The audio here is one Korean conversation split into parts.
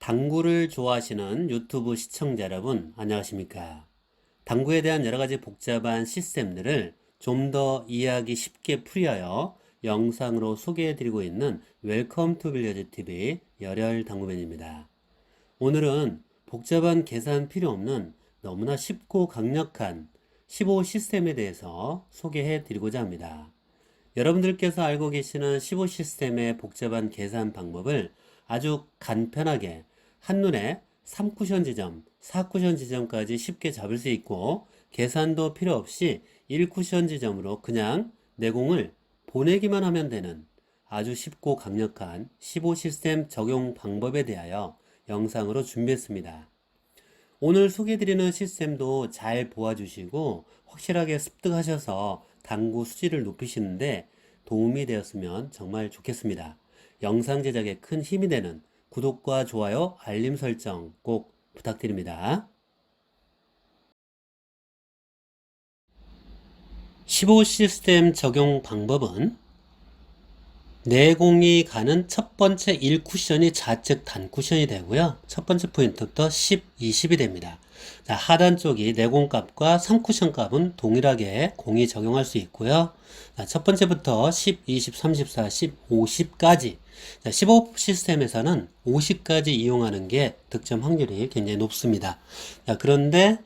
당구를 좋아하시는 유튜브 시청자 여러분, 안녕하십니까? 당구에 대한 여러 가지 복잡한 시스템들을 좀 더 이해하기 쉽게 풀이하여 영상으로 소개해드리고 있는 웰컴 투 빌리어드 TV 열혈 당구맨입니다. 오늘은 복잡한 계산 필요 없는 너무나 쉽고 강력한 15 시스템에 대해서 소개해드리고자 합니다. 여러분들께서 알고 계시는 15 시스템의 복잡한 계산 방법을 아주 간편하게 한눈에 3쿠션 지점, 4쿠션 지점까지 쉽게 잡을 수 있고 계산도 필요 없이 1쿠션 지점으로 그냥 내공을 보내기만 하면 되는 아주 쉽고 강력한 15 시스템 적용 방법에 대하여 영상으로 준비했습니다. 오늘 소개해드리는 시스템도 잘 보아주시고 확실하게 습득하셔서 당구 수지를 높이시는데 도움이 되었으면 정말 좋겠습니다. 영상 제작에 큰 힘이 되는 구독과 좋아요, 알림 설정 꼭 부탁드립니다. 15 시스템 적용 방법은 내공이 가는 첫 번째 1쿠션이 좌측 단쿠션이 되고요. 첫 번째 포인트부터 10, 20이 됩니다. 자, 하단 쪽이 내공 값과 3쿠션 값은 동일하게 공이 적용할 수 있고요. 자, 첫 번째부터 10, 20, 30, 40, 50까지 15 시스템에서는 50까지 이용하는 게 득점 확률이 굉장히 높습니다. 자, 그런데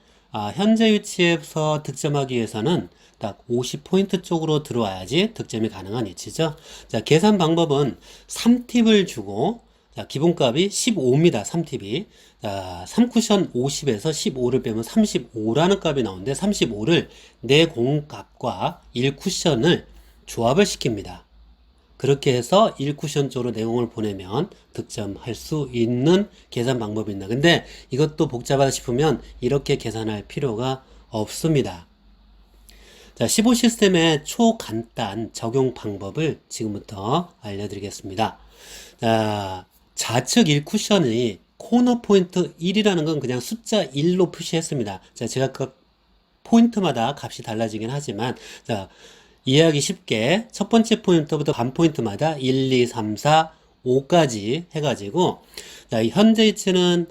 현재 위치에서 득점하기 위해서는 딱 50포인트 쪽으로 들어와야지 득점이 가능한 위치죠. 자, 계산 방법은 3팁을 주고, 자, 기본값이 15입니다. 3팁이. 자, 3쿠션 50에서 15를 빼면 35라는 값이 나오는데 35를 내 공값과 1쿠션을 조합을 시킵니다. 그렇게 해서 1쿠션 쪽으로 내공을 보내면 득점할 수 있는 계산 방법입니다. 근데 이것도 복잡하다 싶으면 이렇게 계산할 필요가 없습니다. 자, 15 시스템의 초간단 적용 방법을 지금부터 알려드리겠습니다. 자, 좌측 1쿠션이 코너 포인트 1이라는 건 그냥 숫자 1로 표시했습니다. 자, 제가 그 포인트마다 값이 달라지긴 하지만, 자, 이해하기 쉽게 첫 번째 포인트부터 반 포인트마다 1, 2, 3, 4, 5까지 해가지고, 자, 현재 위치는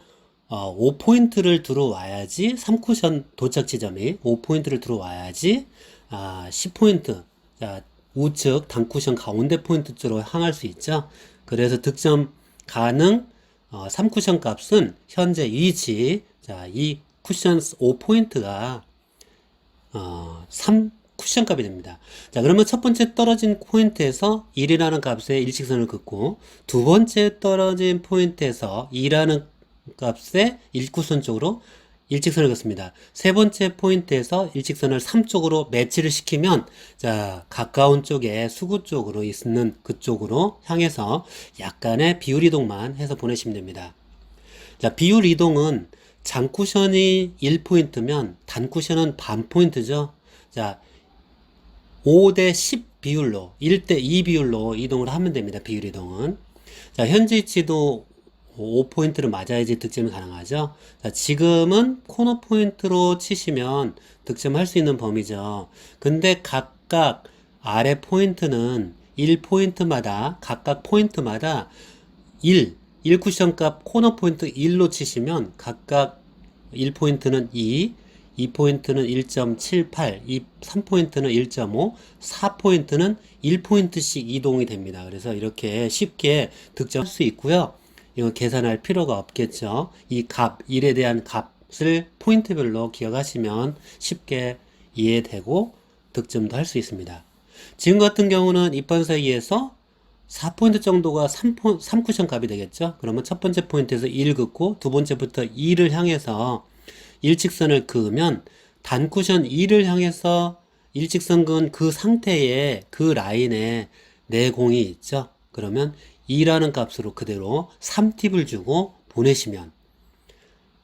5포인트를 들어와야지 3쿠션 도착 지점이 5포인트를 들어와야지 10포인트, 자, 우측 단쿠션 가운데 포인트 쪽으로 향할 수 있죠. 그래서 득점 가능 3쿠션 값은 현재 위치, 자, 이 쿠션 5포인트가 3쿠션 값이 됩니다. 자, 그러면 첫 번째 떨어진 포인트에서 1이라는 값에 일직선을 긋고 두 번째 떨어진 포인트에서 2라는 값에 1쿠션 쪽으로 일직선을 긋습니다. 세 번째 포인트에서 일직선을 3쪽으로 매치를 시키면, 자, 가까운 쪽에 수구 쪽으로 있는 그쪽으로 향해서 약간의 비율 이동만 해서 보내시면 됩니다. 자, 비율 이동은 장쿠션이 1포인트면 단쿠션은 반 포인트죠. 자, 5대 10 비율로, 1대 2 비율로 이동을 하면 됩니다. 비율 이동은. 자, 현재 위치도 5포인트를 맞아야지 득점이 가능하죠. 자, 지금은 코너 포인트로 치시면 득점할 수 있는 범위죠. 근데 각각 아래 포인트는 1포인트마다, 각각 포인트마다 1쿠션 값 코너 포인트 1로 치시면 각각 1포인트는 2, 2포인트는 1.78, 3포인트는 1.5, 4포인트는 1포인트씩 이동이 됩니다. 그래서 이렇게 쉽게 득점할 수 있고요. 이거 계산할 필요가 없겠죠. 이 값, 1에 대한 값을 포인트별로 기억하시면 쉽게 이해되고 득점도 할 수 있습니다. 지금 같은 경우는 이번 사이에서 4포인트 정도가 3쿠션 값이 되겠죠. 그러면 첫 번째 포인트에서 1 긋고 두 번째부터 2를 향해서 일직선을 그으면 단쿠션 2를 향해서 일직선 그은 그 상태에 그 라인에 내 공이 있죠. 그러면 2라는 값으로 그대로 3팁을 주고 보내시면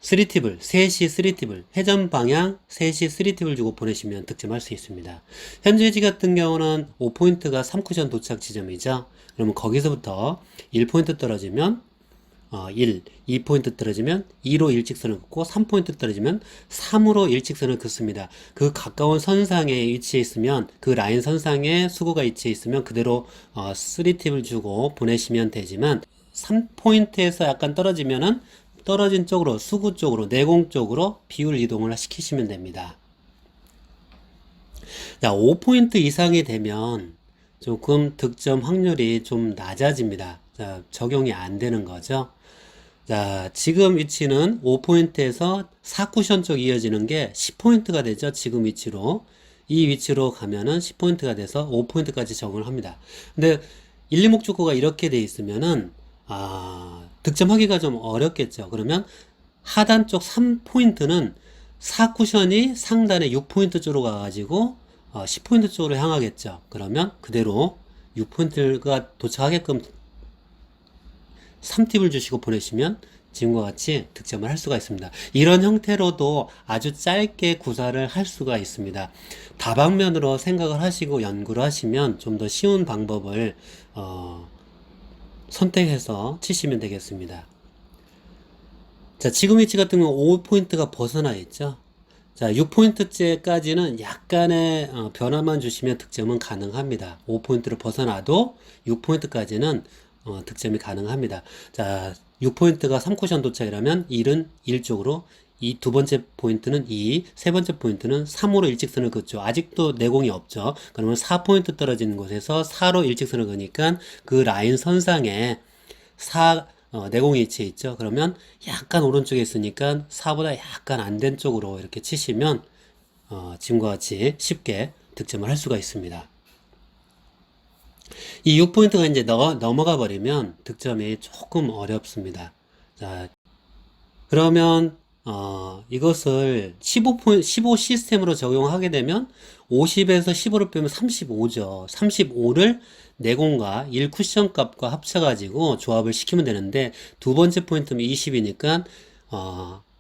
3팁을, 3시 3팁을, 회전 방향 3시 3팁을 주고 보내시면 득점할 수 있습니다. 현재 위치 같은 경우는 5포인트가 3쿠션 도착 지점이죠. 그러면 거기서부터 1포인트 떨어지면 1, 2포인트 떨어지면 2로 일직선을 긋고 3포인트 떨어지면 3으로 일직선을 긋습니다. 그 가까운 선상에 위치해 있으면 그 라인 선상에 수구가 위치해 있으면 그대로 3팁을 주고 보내시면 되지만 3포인트에서 약간 떨어지면은 떨어진 쪽으로, 수구 쪽으로, 내공 쪽으로 비율 이동을 시키시면 됩니다. 자, 5포인트 이상이 되면 조금 득점 확률이 좀 낮아집니다. 자, 적용이 안 되는 거죠. 자, 지금 위치는 5포인트에서 4쿠션 쪽 이어지는 게 10포인트가 되죠. 지금 위치로. 이 위치로 가면은 10포인트가 돼서 5포인트까지 적용을 합니다. 근데 1, 2목 축구가 이렇게 돼 있으면은, 득점하기가 좀 어렵겠죠. 그러면 하단 쪽 3포인트는 4쿠션이 상단에 6포인트 쪽으로 가가지고 10포인트 쪽으로 향하겠죠. 그러면 그대로 6포인트가 도착하게끔 3팁을 주시고 보내시면 지금과 같이 득점을 할 수가 있습니다. 이런 형태로도 아주 짧게 구사를 할 수가 있습니다. 다방면으로 생각을 하시고 연구를 하시면 좀 더 쉬운 방법을 선택해서 치시면 되겠습니다. 자, 지금 위치 같은 경우 5포인트가 벗어나 있죠. 자, 6포인트째까지는 약간의 변화만 주시면 득점은 가능합니다. 5포인트를 벗어나도 6포인트까지는 득점이 가능합니다. 자, 6포인트가 3쿠션 도착이라면 1은 1쪽으로, 이 두 번째 포인트는 2, 세 번째 포인트는 3으로 일직선을 긋죠. 아직도 내공이 없죠. 그러면 4포인트 떨어지는 곳에서 4로 일직선을 그으니까 그 라인 선상에 4, 내공이 위치해 있죠. 그러면 약간 오른쪽에 있으니까 4보다 약간 안 된 쪽으로 이렇게 치시면 지금과 같이 쉽게 득점을 할 수가 있습니다. 이 6포인트가 이제 넘어가 버리면 득점이 조금 어렵습니다. 자, 그러면 이것을 15 시스템으로 적용하게 되면 50에서 15를 빼면 35죠. 35를 내공과 1쿠션 값과 합쳐가지고 조합을 시키면 되는데, 두 번째 포인트는 20이니까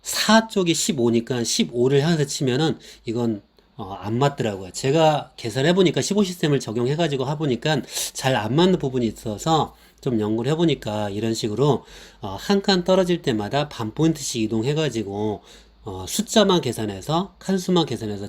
4 쪽이 15니까 15를 향해서 치면은 이건 안 맞더라고요. 제가 계산해 보니까 15 시스템을 적용해 가지고 해보니까 잘 안 맞는 부분이 있어서 좀 연구를 해보니까 이런 식으로 한 칸 떨어질 때마다 반 포인트씩 이동해 가지고 숫자만 계산해서 칸수만 계산해서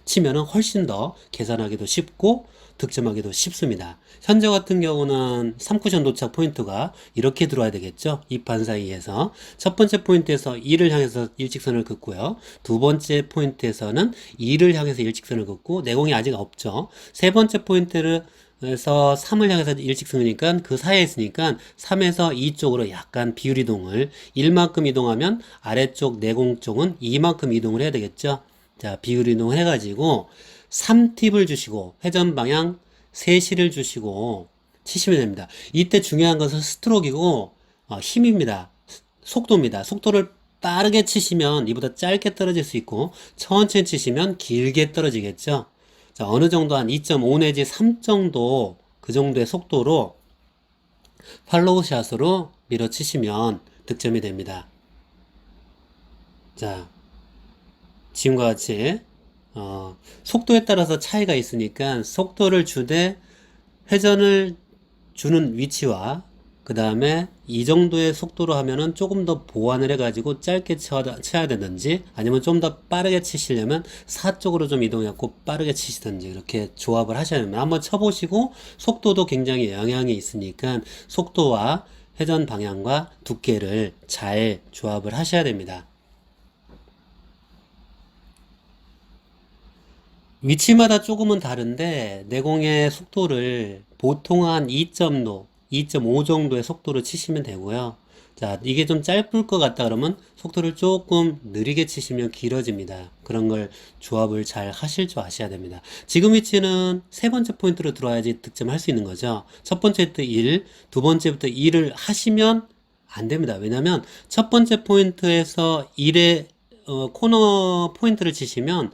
치면은 훨씬 더 계산하기도 쉽고 득점하기도 쉽습니다. 현재 같은 경우는 3쿠션 도착 포인트가 이렇게 들어와야 되겠죠. 이 판 사이에서 첫 번째 포인트에서 2를 향해서 일직선을 긋고요. 두 번째 포인트에서는 2를 향해서 일직선을 긋고 내공이 아직 없죠. 세 번째 포인트를 에서 3을 향해서 일직선이니까 그 사이에 있으니까 3에서 2 쪽으로 약간 비율 이동을, 1만큼 이동하면 아래쪽 내공 쪽은 2만큼 이동을 해야 되겠죠. 자, 비율 이동을 해가지고 3팁을 주시고 회전 방향 3시를 주시고 치시면 됩니다. 이때 중요한 것은 스트로크이고 힘입니다. 속도입니다. 속도를 빠르게 치시면 이보다 짧게 떨어질 수 있고, 천천히 치시면 길게 떨어지겠죠. 자, 어느 정도 한 2.5 내지 3 정도, 그 정도의 속도로 팔로우 샷으로 밀어치시면 득점이 됩니다. 자, 지금과 같이 속도에 따라서 차이가 있으니까 속도를 주되 회전을 주는 위치와 그 다음에 이 정도의 속도로 하면은 조금 더 보완을 해가지고 짧게 쳐야 되든지, 아니면 좀 더 빠르게 치시려면 4 쪽으로 좀 이동해갖고 빠르게 치시든지, 이렇게 조합을 하셔야 됩니다. 한번 쳐보시고, 속도도 굉장히 영향이 있으니까 속도와 회전 방향과 두께를 잘 조합을 하셔야 됩니다. 위치마다 조금은 다른데 내공의 속도를 보통 한 2.5 정도의 속도로 치시면 되고요. 자, 이게 좀 짧을 것 같다 그러면 속도를 조금 느리게 치시면 길어집니다. 그런 걸 조합을 잘 하실 줄 아셔야 됩니다. 지금 위치는 세 번째 포인트로 들어와야지 득점할 수 있는 거죠. 첫 번째부터 1, 두 번째부터 2를 하시면 안 됩니다. 왜냐면 첫 번째 포인트에서 1의 코너 포인트를 치시면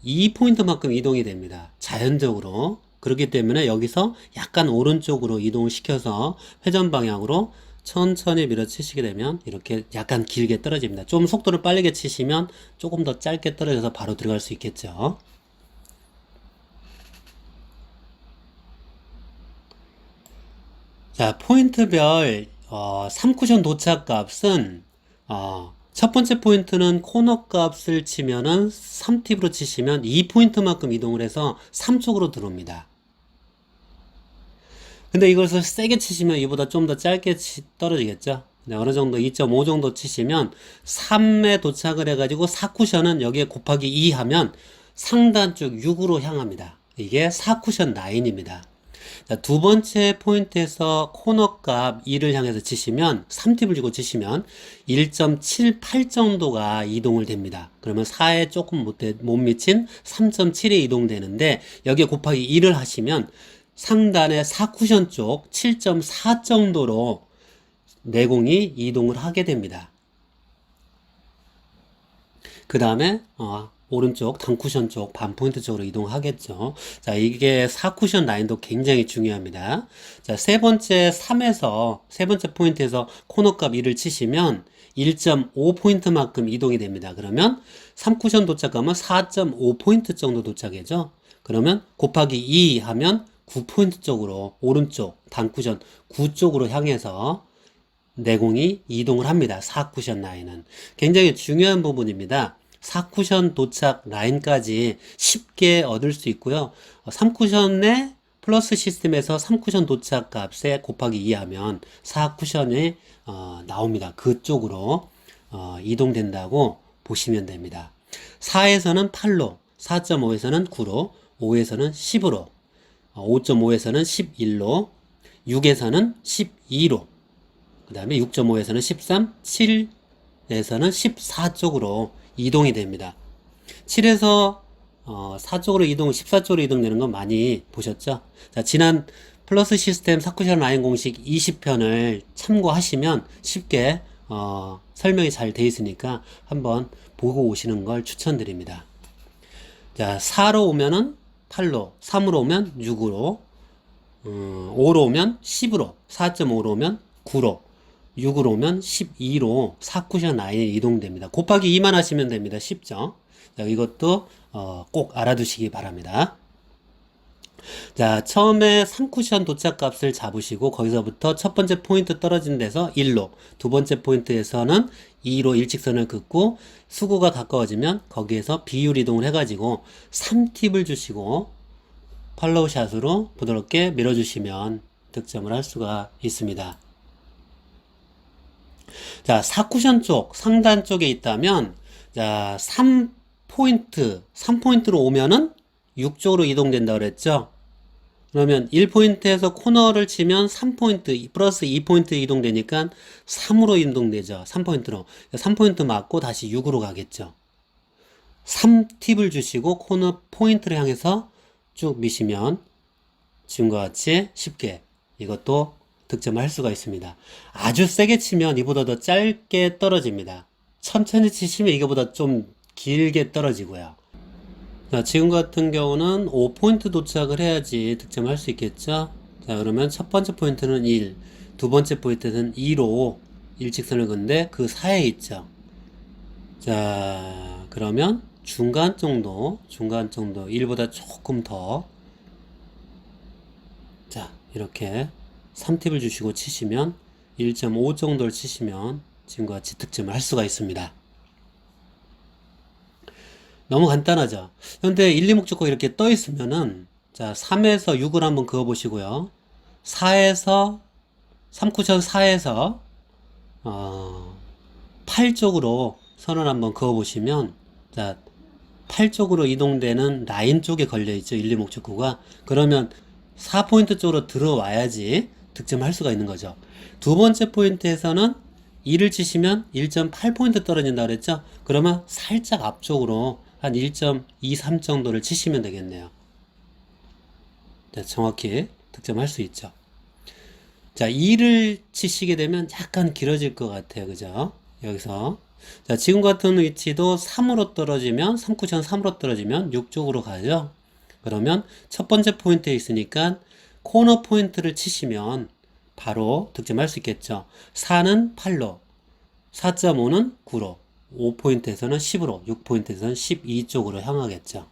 2포인트만큼 이동이 됩니다. 자연적으로. 그렇기 때문에 여기서 약간 오른쪽으로 이동을 시켜서 회전 방향으로 천천히 밀어치시게 되면 이렇게 약간 길게 떨어집니다. 좀 속도를 빠르게 치시면 조금 더 짧게 떨어져서 바로 들어갈 수 있겠죠. 자, 포인트별 3쿠션 도착 값은 첫 번째 포인트는 코너 값을 치면은 3팁으로 치시면 2포인트만큼 이동을 해서 3쪽으로 들어옵니다. 근데 이것을 세게 치시면 이보다 좀 더 짧게 떨어지겠죠. 네, 어느 정도 2.5 정도 치시면 3에 도착을 해가지고 4쿠션은 여기에 곱하기 2 하면 상단 쪽 6으로 향합니다. 이게 4쿠션 라인입니다. 자, 두 번째 포인트에서 코너 값 2를 향해서 치시면 3팁을 주고 치시면 1.78 정도가 이동을 됩니다. 그러면 4에 조금 못 미친 3.7에 이동되는데 여기에 곱하기 2를 하시면 상단의 4쿠션 쪽 7.4 정도로 내공이 이동을 하게 됩니다. 그 다음에 오른쪽 단쿠션 쪽 반포인트 쪽으로 이동하겠죠. 자, 이게 4쿠션 라인도 굉장히 중요합니다. 자, 세 번째 포인트에서 코너값 1을 치시면 1.5포인트만큼 이동이 됩니다. 그러면 3쿠션 도착하면 4.5포인트 정도 도착이죠. 그러면 곱하기 2 하면 9포인트 쪽으로 오른쪽 단쿠션 9 쪽으로 향해서 내공이 이동을 합니다. 4쿠션 라인은. 굉장히 중요한 부분입니다. 4쿠션 도착 라인까지 쉽게 얻을 수 있고요. 3쿠션의 플러스 시스템에서 3쿠션 도착 값에 곱하기 2 하면 4쿠션이 나옵니다. 그쪽으로 이동된다고 보시면 됩니다. 4에서는 8로, 4.5에서는 9로, 5에서는 10으로, 5.5에서는 11로, 6에서는 12로, 그 다음에 6.5에서는 13, 7에서는 14 쪽으로 이동이 됩니다. 7에서 4 쪽으로 14 쪽으로 이동되는 건 많이 보셨죠? 자, 지난 플러스 시스템 4쿠션 라인 공식 20편을 참고하시면 쉽게 설명이 잘 돼 있으니까 한번 보고 오시는 걸 추천드립니다. 자, 4로 오면은 8로, 3으로 오면 6으로, 5로 오면 10으로, 4.5로 오면 9로, 6으로 오면 12로 4쿠션 라인이 이동됩니다. 곱하기 2만 하시면 됩니다. 쉽죠? 자, 이것도 꼭 알아두시기 바랍니다. 자, 처음에 3쿠션 도착 값을 잡으시고 거기서부터 첫 번째 포인트 떨어진 데서 1로, 두 번째 포인트에서는 2로 일직선을 긋고 수구가 가까워지면 거기에서 비율 이동을 해가지고 3팁을 주시고 팔로우 샷으로 부드럽게 밀어주시면 득점을 할 수가 있습니다. 자, 4쿠션 쪽, 상단 쪽에 있다면, 자, 3포인트로 오면은 6쪽으로 이동된다 그랬죠? 그러면 1포인트에서 코너를 치면 3포인트, 플러스 2포인트 이동되니까 3으로 이동되죠. 3포인트로. 3포인트 맞고 다시 6으로 가겠죠. 3팁을 주시고 코너 포인트를 향해서 쭉 미시면 지금과 같이 쉽게 이것도 득점을 할 수가 있습니다. 아주 세게 치면 이보다 더 짧게 떨어집니다. 천천히 치시면 이거보다 좀 길게 떨어지고요. 자, 지금 같은 경우는 5포인트 도착을 해야지 득점을 할 수 있겠죠. 자, 그러면 첫 번째 포인트는 1, 두 번째 포인트는 2로 일직선을 긋는데 그 사이에 있죠. 자, 그러면 중간 정도, 1보다 조금 더. 자, 이렇게 3팁을 주시고 치시면 1.5 정도를 치시면 지금과 같이 득점을 할 수가 있습니다. 너무 간단하죠? 근데 1, 2목적고 이렇게 떠 있으면은 자, 3에서 6을 한번 그어 보시고요. 3쿠션 4에서 8 쪽으로 선을 한번 그어 보시면 자, 8 쪽으로 이동되는 라인 쪽에 걸려 있죠. 1, 2목적구가. 그러면 4포인트 쪽으로 들어와야지 득점할 수가 있는 거죠. 두 번째 포인트에서는 2를 치시면 1.8포인트 떨어진다 그랬죠? 그러면 살짝 앞쪽으로 한 1.23 정도를 치시면 되겠네요. 자, 정확히 득점할 수 있죠. 자, 2를 치시게 되면 약간 길어질 것 같아요. 그죠? 여기서. 자, 지금 같은 위치도 3으로 떨어지면, 3쿠션 3으로 떨어지면 6쪽으로 가죠? 그러면 첫 번째 포인트에 있으니까 코너 포인트를 치시면 바로 득점할 수 있겠죠. 4는 8로, 4.5는 9로, 5포인트에서는 10으로, 6포인트에서는 12쪽으로 향하겠죠.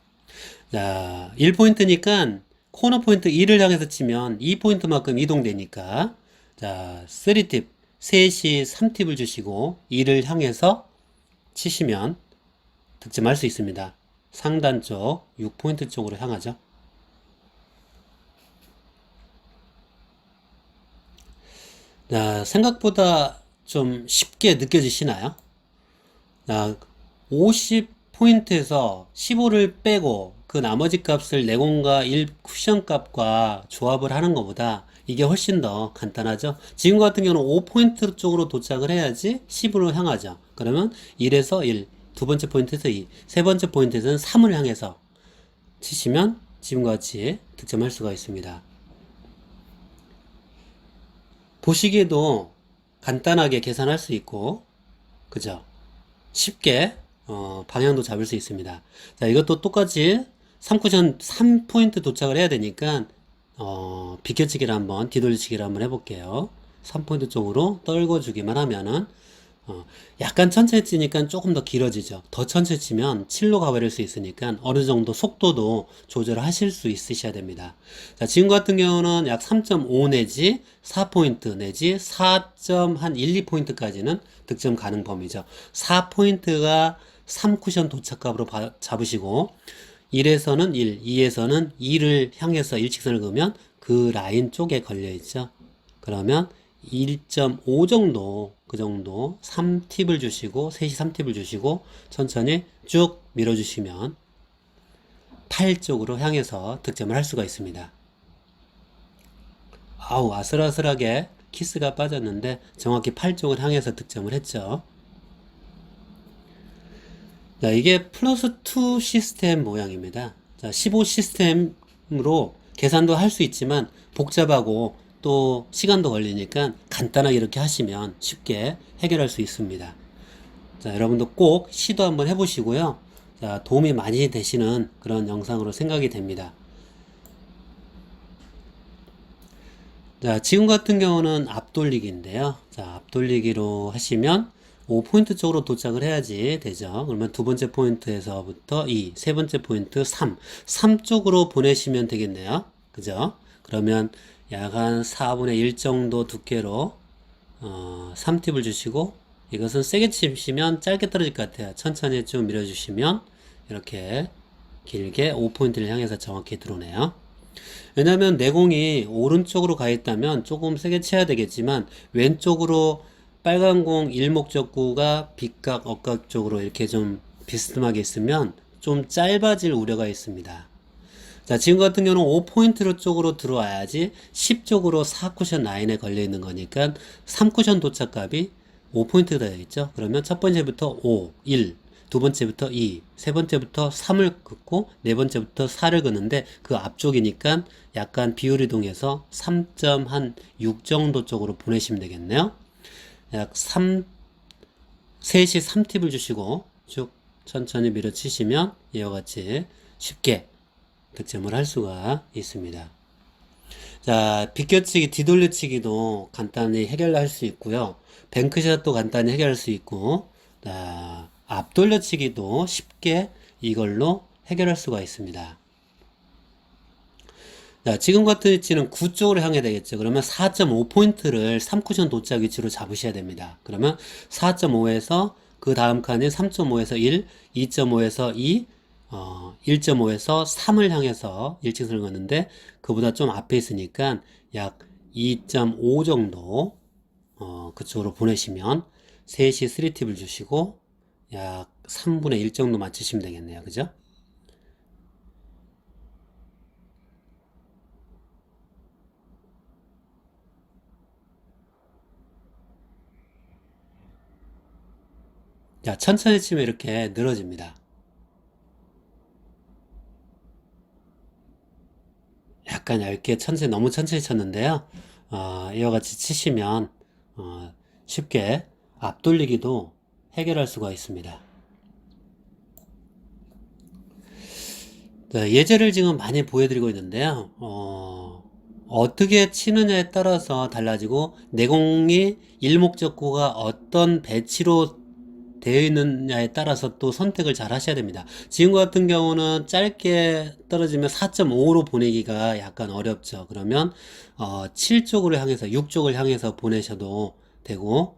자, 1포인트니까 코너 포인트 2를 향해서 치면 2포인트만큼 이동되니까 자, 3팁, 3시 3팁을 주시고 2를 향해서 치시면 득점할 수 있습니다. 상단 쪽 6포인트 쪽으로 향하죠. 생각보다 좀 쉽게 느껴지시나요? 50포인트에서 15를 빼고 그 나머지 값을 내공과 1 쿠션 값과 조합을 하는 것보다 이게 훨씬 더 간단하죠. 지금 같은 경우는 5포인트 쪽으로 도착을 해야지 10으로 향하죠. 그러면 1에서 1, 두 번째 포인트에서 2, 세 번째 포인트에서는 3을 향해서 치시면 지금과 같이 득점할 수가 있습니다. 보시기에도 간단하게 계산할 수 있고, 그죠? 쉽게 방향도 잡을 수 있습니다. 자, 이것도 똑같이 3쿠션 3포인트 도착을 해야 되니까 비껴치기를 한번 뒤돌리치기를 한번 해볼게요. 3포인트 쪽으로 떨궈주기만 하면은 약간 천천히 치니까 조금 더 길어지죠. 더 천천히 치면 7로 가버릴 수 있으니까 어느 정도 속도도 조절하실 수 있으셔야 됩니다. 자, 지금 같은 경우는 약 3.5 내지 4포인트 내지 4.1, 2포인트까지는 득점 가능 범위죠. 4포인트가 3쿠션 도착값으로 잡으시고 1에서는 1, 2에서는 2를 향해서 일직선을 그으면 그 라인 쪽에 걸려 있죠. 그러면 1.5 정도, 그 정도 3팁을 주시고 3시 3팁을 주시고 천천히 쭉 밀어주시면 8 쪽으로 향해서 득점을 할 수가 있습니다. 아우, 아슬아슬하게 키스가 빠졌는데 정확히 8 쪽을 향해서 득점을 했죠. 자, 이게 플러스 2 시스템 모양입니다. 자, 15 시스템으로 계산도 할 수 있지만 복잡하고 또 시간도 걸리니까 간단하게 이렇게 하시면 쉽게 해결할 수 있습니다. 자, 여러분도 꼭 시도 한번 해보시고요. 자, 도움이 많이 되시는 그런 영상으로 생각이 됩니다. 자, 지금 같은 경우는 앞돌리기인데요. 자, 앞돌리기로 하시면 5포인트 쪽으로 도착을 해야지 되죠. 그러면 두 번째 포인트에서부터 2, 세 번째 포인트 3, 3 쪽으로 보내시면 되겠네요. 그죠? 그러면 약 한 4분의 1 정도 두께로 3팁을 주시고 이것은 세게 치시면 짧게 떨어질 것 같아요. 천천히 좀 밀어주시면 이렇게 길게 5포인트를 향해서 정확히 들어오네요. 왜냐면 내공이 오른쪽으로 가 있다면 조금 세게 쳐야 되겠지만 왼쪽으로 빨간 공 일목적구가 빗각 억각 쪽으로 이렇게 좀 비스듬하게 있으면 좀 짧아질 우려가 있습니다. 자, 지금 같은 경우는 5포인트 쪽으로 들어와야지 10쪽으로 4쿠션 라인에 걸려 있는 거니까 3쿠션 도착값이 5포인트가 되어있죠. 그러면 첫 번째부터 5, 1, 두 번째부터 2, 세 번째부터 3을 긋고 네 번째부터 4를 긋는데 그 앞쪽이니까 약간 비율 이동해서 3.6 정도 쪽으로 보내시면 되겠네요. 약 3, 3시 3팁을 주시고 쭉 천천히 밀어치시면 이와 같이 쉽게 득점을 할 수가 있습니다. 자, 비껴치기, 뒤돌려치기도 간단히 해결할 수 있고요. 뱅크샷도 간단히 해결할 수 있고, 앞돌려치기도 쉽게 이걸로 해결할 수가 있습니다. 자, 지금 같은 위치는 9 쪽으로 향해 되겠죠. 그러면 4.5포인트를 3쿠션 도착 위치로 잡으셔야 됩니다. 그러면 4.5에서 그 다음 칸인 3.5에서 1, 2.5에서 2, 1.5에서 3을 향해서 일직선을 걷는데 그보다 좀 앞에 있으니까 약 2.5 정도 그쪽으로 보내시면 3시 3팁을 주시고 약 3분의 1 정도 맞추시면 되겠네요. 그죠? 자, 천천히 치면 이렇게 늘어집니다. 약간 얇게 천천히, 너무 천천히 쳤는데요. 이와 같이 치시면 쉽게 앞돌리기도 해결할 수가 있습니다. 네, 예제를 지금 많이 보여드리고 있는데요. 어떻게 치느냐에 따라서 달라지고 내공이 일목적구가 어떤 배치로 되어 있느냐에 따라서 또 선택을 잘 하셔야 됩니다. 지금 같은 경우는 짧게 떨어지면 4.5로 보내기가 약간 어렵죠. 그러면 7쪽으로 향해서 6쪽을 향해서 보내셔도 되고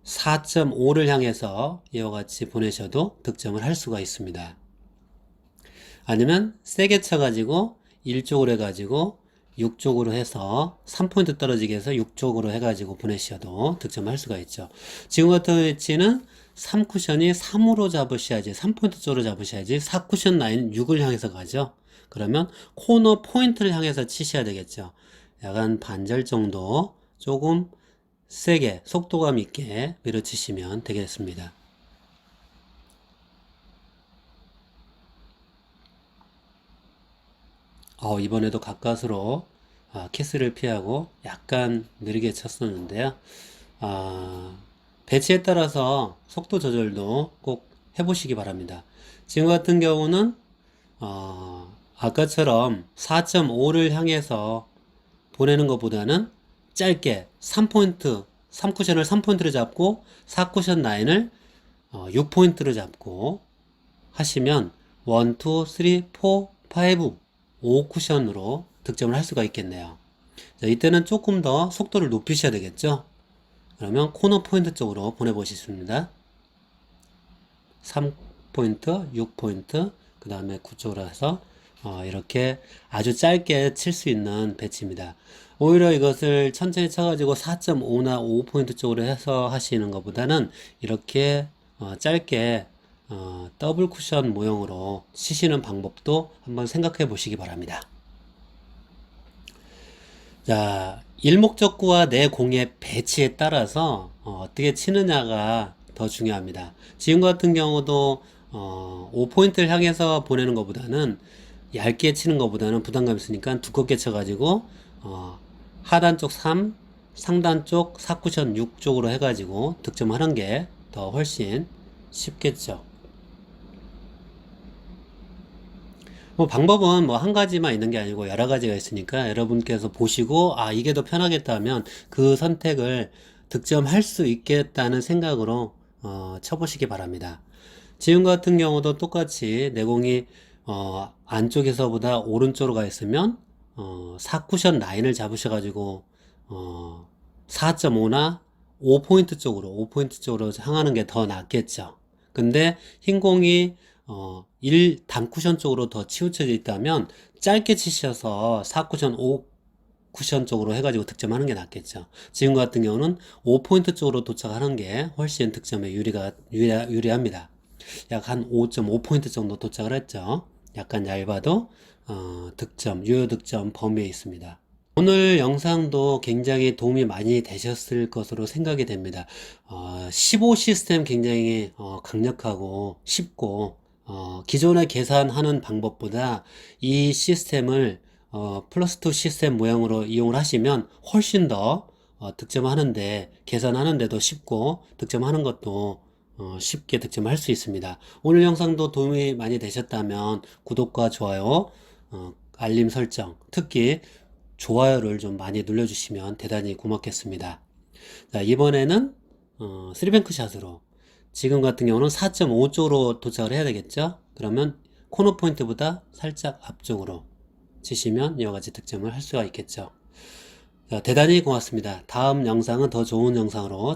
4.5를 향해서 이와 같이 보내셔도 득점을 할 수가 있습니다. 아니면 세게 쳐가지고 1쪽으로 해가지고 6쪽으로 해서 3포인트 떨어지게 해서 6쪽으로 해가지고 보내셔도 득점할 수가 있죠. 지금 같은 위치는 3쿠션이 3으로 잡으셔야지, 3포인트 쪽으로 잡으셔야지 4쿠션 라인 6을 향해서 가죠. 그러면 코너 포인트를 향해서 치셔야 되겠죠. 약간 반절 정도 조금 세게 속도감 있게 밀어치시면 되겠습니다. 이번에도 가까스로 키스를 피하고 약간 느리게 쳤었는데요. 배치에 따라서 속도 조절도 꼭 해보시기 바랍니다. 지금 같은 경우는 아까처럼 4.5를 향해서 보내는 것보다는 짧게 3포인트, 3쿠션을 3포인트로 잡고 4쿠션 라인을 6포인트로 잡고 하시면 1, 2, 3, 4, 5, 5쿠션으로 득점을 할 수가 있겠네요. 자, 이때는 조금 더 속도를 높이셔야 되겠죠. 그러면 코너 포인트 쪽으로 보내보시겠습니다. 3포인트, 6포인트, 그 다음에 9쪽으로 해서 이렇게 아주 짧게 칠 수 있는 배치입니다. 오히려 이것을 천천히 쳐가지고 4.5나 5포인트 쪽으로 해서 하시는 것보다는 이렇게 짧게 더블 쿠션 모형으로 치시는 방법도 한번 생각해 보시기 바랍니다. 자, 일목적구와 내 공의 배치에 따라서 어떻게 치느냐가 더 중요합니다. 지금 같은 경우도 5포인트를 향해서 보내는 것보다는 얇게 치는 것보다는 부담감 있으니까 두껍게 쳐가지고 하단 쪽 3, 상단 쪽 4쿠션 6 쪽으로 해가지고 득점하는 게 더 훨씬 쉽겠죠. 방법은 뭐 한 가지만 있는 게 아니고 여러 가지가 있으니까 여러분께서 보시고 이게 더 편하겠다 하면 그 선택을 득점할 수 있겠다는 생각으로 쳐보시기 바랍니다. 지금 같은 경우도 똑같이 내공이 안쪽에서보다 오른쪽으로 가 있으면 4쿠션 라인을 잡으셔가지고 4.5나 5포인트 쪽으로 향하는 게 더 낫겠죠. 근데 흰 공이 1 단쿠션 쪽으로 더 치우쳐져 있다면 짧게 치셔서 4쿠션, 5쿠션 쪽으로 해가지고 득점하는 게 낫겠죠. 지금 같은 경우는 5포인트 쪽으로 도착하는 게 훨씬 득점에 유리합니다. 약 한 5.5포인트 정도 도착을 했죠. 약간 얇아도 유효 득점 범위에 있습니다. 오늘 영상도 굉장히 도움이 많이 되셨을 것으로 생각이 됩니다. 15 시스템 굉장히 강력하고 쉽고 기존에 계산하는 방법보다 이 시스템을 플러스 2 시스템 모양으로 이용을 하시면 훨씬 더 득점하는데 계산하는데도 쉽고 득점하는 것도 쉽게 득점할 수 있습니다. 오늘 영상도 도움이 많이 되셨다면 구독과 좋아요, 알림 설정, 특히 좋아요를 좀 많이 눌러주시면 대단히 고맙겠습니다. 자, 이번에는 3뱅크 샷으로 지금 같은 경우는 4.5 쪽으로 도착을 해야 되겠죠. 그러면 코너 포인트보다 살짝 앞쪽으로 치시면 이와 같이 득점을 할 수가 있겠죠. 자, 대단히 고맙습니다. 다음 영상은 더 좋은 영상으로